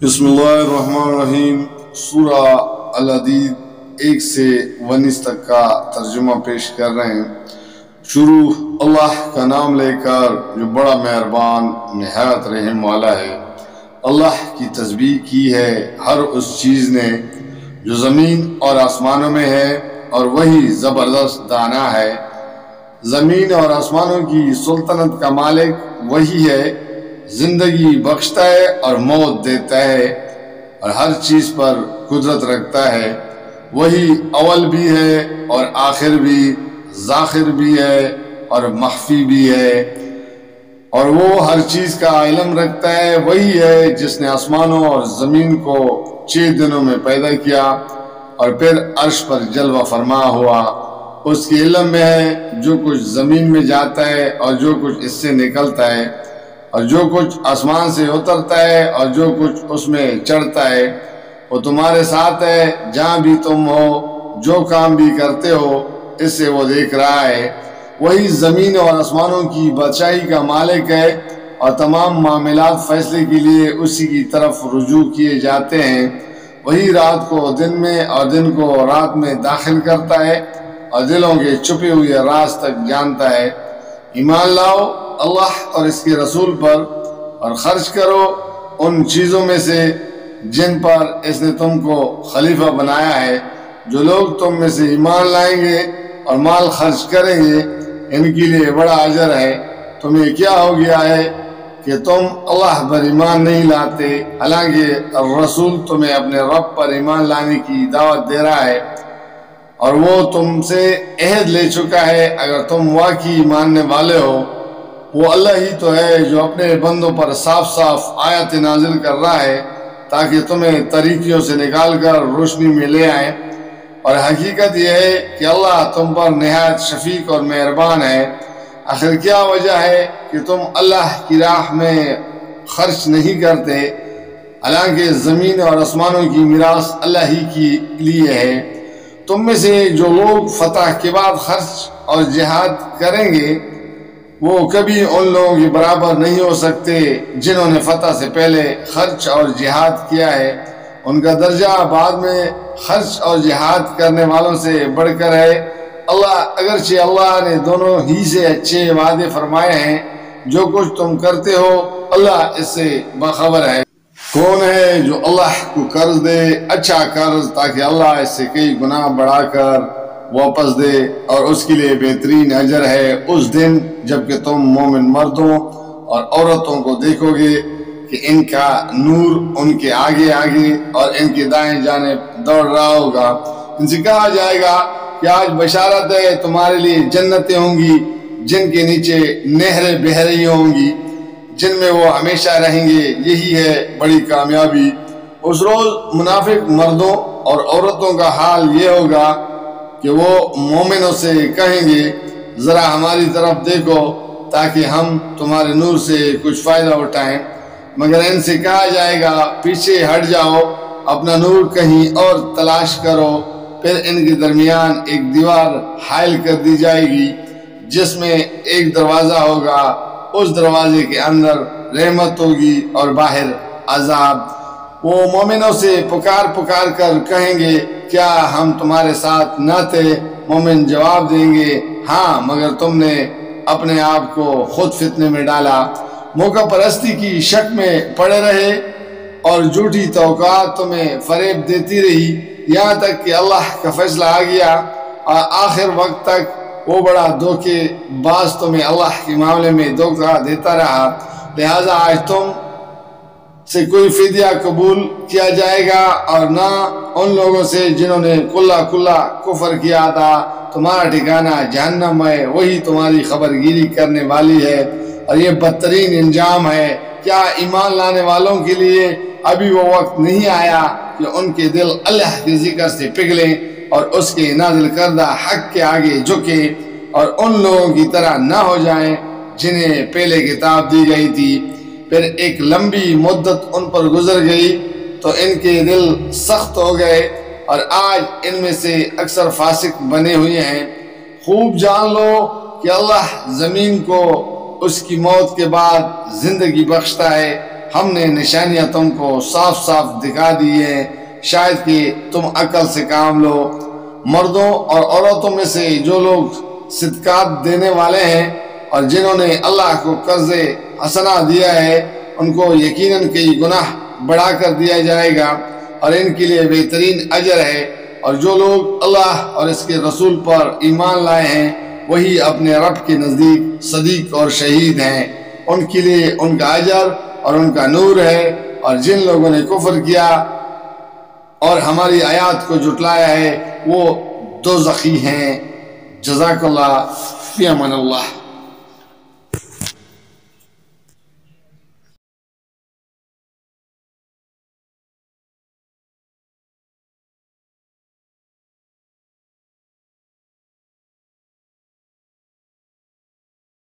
بسم اللہ الرحمن الرحیم۔ سورہ الحدید 1 سے 19 تک کا ترجمہ پیش کر رہے ہیں۔ شروع اللہ کا نام لے کر جو بڑا مہربان نہایت رحم والا ہے۔ اللہ کی تسبیح کی ہے ہر اس چیز نے جو زمین اور آسمانوں میں ہے، اور وہی زبردست دانا ہے۔ زمین اور آسمانوں کی سلطنت کا مالک وہی ہے، زندگی بخشتا ہے اور موت دیتا ہے، اور ہر چیز پر قدرت رکھتا ہے۔ وہی اول بھی ہے اور آخر بھی، ذاخر بھی ہے اور مخفی بھی ہے، اور وہ ہر چیز کا علم رکھتا ہے۔ وہی ہے جس نے آسمانوں اور زمین کو 6 دنوں میں پیدا کیا اور پھر عرش پر جلوہ فرما ہوا۔ اس کے علم میں ہے جو کچھ زمین میں جاتا ہے اور جو کچھ اس سے نکلتا ہے، اور جو کچھ آسمان سے اترتا ہے اور جو کچھ اس میں چڑھتا ہے۔ وہ تمہارے ساتھ ہے جہاں بھی تم ہو، جو کام بھی کرتے ہو اس سے وہ دیکھ رہا ہے۔ وہی زمین اور آسمانوں کی بادشاہی کا مالک ہے، اور تمام معاملات فیصلے کے لیے اسی کی طرف رجوع کیے جاتے ہیں۔ وہی رات کو دن میں اور دن کو رات میں داخل کرتا ہے، اور دلوں کے چھپے ہوئے راز تک جانتا ہے۔ ایمان لاؤ اللہ اور اس کے رسول پر، اور خرچ کرو ان چیزوں میں سے جن پر اس نے تم کو خلیفہ بنایا ہے۔ جو لوگ تم میں سے ایمان لائیں گے اور مال خرچ کریں گے ان کے لیے بڑا اجر ہے۔ تمہیں کیا ہو گیا ہے کہ تم اللہ پر ایمان نہیں لاتے، حالانکہ الرسول تمہیں اپنے رب پر ایمان لانے کی دعوت دے رہا ہے، اور وہ تم سے عہد لے چکا ہے اگر تم واقعی ماننے والے ہو۔ وہ اللہ ہی تو ہے جو اپنے بندوں پر صاف صاف آیات نازل کر رہا ہے تاکہ تمہیں طریقوں سے نکال کر روشنی میں لے آئے، اور حقیقت یہ ہے کہ اللہ تم پر نہایت شفیق اور مہربان ہے۔ آخر کیا وجہ ہے کہ تم اللہ کی راہ میں خرچ نہیں کرتے، حالانکہ زمین اور آسمانوں کی میراث اللہ ہی کے لیے ہے؟ تم میں سے جو لوگ فتح کے بعد خرچ اور جہاد کریں گے وہ کبھی ان لوگوں کے برابر نہیں ہو سکتے جنہوں نے فتح سے پہلے خرچ اور جہاد کیا ہے۔ ان کا درجہ بعد میں خرچ اور جہاد کرنے والوں سے بڑھ کر ہے۔ اگرچہ اللہ نے دونوں ہی سے اچھے وعدے فرمائے ہیں، جو کچھ تم کرتے ہو اللہ اس سے باخبر ہے۔ کون ہے جو اللہ کو قرض دے اچھا قرض تاکہ اللہ اس سے کئی گناہ بڑھا کر واپس دے، اور اس کے لیے بہترین اجر ہے اس دن جب کہ تم مومن مردوں اور عورتوں کو دیکھو گے کہ ان کا نور ان کے آگے آگے اور ان کے دائیں جانب دوڑ رہا ہوگا۔ ان سے کہا جائے گا کہ آج بشارت ہے، تمہارے لیے جنتیں ہوں گی جن کے نیچے نہریں بہہ رہی ہوں گی، جن میں وہ ہمیشہ رہیں گے، یہی ہے بڑی کامیابی۔ اس روز منافق مردوں اور عورتوں کا حال یہ ہوگا کہ وہ مومنوں سے کہیں گے ذرا ہماری طرف دیکھو تاکہ ہم تمہارے نور سے کچھ فائدہ اٹھائیں، مگر ان سے کہا جائے گا پیچھے ہٹ جاؤ، اپنا نور کہیں اور تلاش کرو۔ پھر ان کے درمیان ایک دیوار حائل کر دی جائے گی جس میں ایک دروازہ ہوگا، اس دروازے کے اندر رحمت ہوگی اور باہر عذاب۔ وہ مومنوں سے پکار پکار کر کہیں گے کیا ہم تمہارے ساتھ نہ تھے؟ مومن جواب دیں گے ہاں، مگر تم نے اپنے آپ کو خود فتنے میں ڈالا، موقع پرستی کی شک میں پڑے رہے، اور جھوٹی توقعات تمہیں فریب دیتی رہی، یہاں تک کہ اللہ کا فیصلہ آ گیا، اور آخر وقت تک وہ بڑا دھوکے باز تمہیں اللہ کے معاملے میں دھوکہ دیتا رہا۔ لہذا آج تم سے کوئی فدیہ قبول کیا جائے گا، اور نہ ان لوگوں سے جنہوں نے کھلا کفر کیا تھا۔ تمہارا ٹھکانہ جہنم ہے، وہی تمہاری خبر گیری کرنے والی ہے، اور یہ بدترین انجام ہے۔ کیا ایمان لانے والوں کے لیے ابھی وہ وقت نہیں آیا کہ ان کے دل اللہ کے ذکر سے پگھلیں اور اس کے نازل کردہ حق کے آگے جھکیں، اور ان لوگوں کی طرح نہ ہو جائیں جنہیں پہلے کتاب دی گئی تھی، پھر ایک لمبی مدت ان پر گزر گئی تو ان کے دل سخت ہو گئے، اور آج ان میں سے اکثر فاسق بنے ہوئے ہیں۔ خوب جان لو کہ اللہ زمین کو اس کی موت کے بعد زندگی بخشتا ہے، ہم نے نشانیاں تم کو صاف صاف دکھا دی ہیں، شاید کہ تم عقل سے کام لو۔ مردوں اور عورتوں میں سے جو لوگ صدقات دینے والے ہیں اور جنہوں نے اللہ کو قرض حسنہ دیا ہے، ان کو یقیناً کئی گناہ بڑھا کر دیا جائے گا اور ان کے لیے بہترین اجر ہے۔ اور جو لوگ اللہ اور اس کے رسول پر ایمان لائے ہیں وہی اپنے رب کے نزدیک صدیق اور شہید ہیں، ان کے لیے ان کا اجر اور ان کا نور ہے۔ اور جن لوگوں نے کفر کیا اور ہماری آیات کو جھٹلایا ہے وہ دوزخی ہیں۔ جزاک اللہ، فی امان اللہ۔